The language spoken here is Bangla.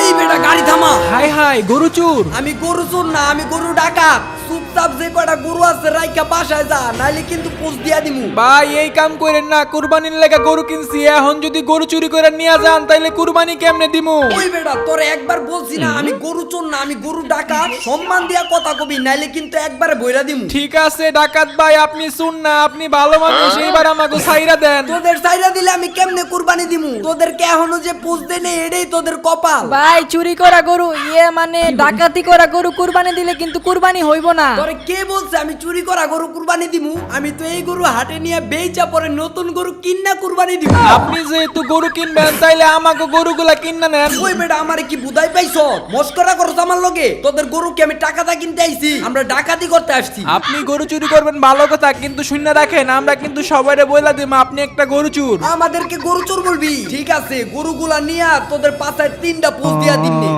এই বেটা গাড়ি থামা। হাই হাই গরু চুর। আমি গরু চোর না, আমি গরু ডাকাত। চুপচাপ যে কয়টা গরু আছে রাইখা বাসায় যা, নাইলে কিন্তু পোস্ট দিয়া দিমু। ভাই এই কাম করেন না, কুরবানির লেগে গরু কিনছি, এখন যদি গরু চুরি করে নিয়ে যান তাইলে কুরবানি কেমনে দিমু? ওই বেটা তোরে একবার বলছি না আমি গরু চোর না, আমি গরু ডাকাত। সম্মান দিয়া কথা কবি, নাইলে কিন্তু একবারে বইরা দিমু। ঠিক আছে ডাকাত ভাই, আপনি শুন না, আপনি ভালো মানুষ, এইবার আমাকে ছাইরা দেন। তোদের চাইরা দিলে আমি কেমনে কুরবানি দিমু? তোদেরকে এখনো যে পোস্ট দেই নাই, এটাই তোদের কপাল। ভাই চুরি করা গরু মানে ডাকাতি করা গরু কুরবানি দিলে কিন্তু কুরবানি হইব না। তোরে কে বলছে আমি চুরি করা গরু কুরবানি দিমু? আমি তো এই গরু হাটে নিয়ে বেচা পরে নতুন গরু কিন্না কুরবানি দিমু। আপনি যেহেতু গরু কিনবেন তাইলে আমাকে গরুগুলা কিনা নেন। ওই বেটা আমারে কি বুঝাই পাইছ? মস্করা করছ আমার লগে? তোদের গরু কি আমি টাকাটা কিনতে আইছি? আমরা ডাকাতি করতে আসছি। আপনি গরু চুরি করবেন ভালো কথা, কিন্তু শুনে রাখেন আমরা কিন্তু সবাইরে বইলা দিম আপনি একটা গরু চুর। আমাদেরকে গরু চোর বলবি? ঠিক আছে, গরুগুলা নিয়া তোদের পাশায় 3টা পোস্ট দিয়া দিমনি।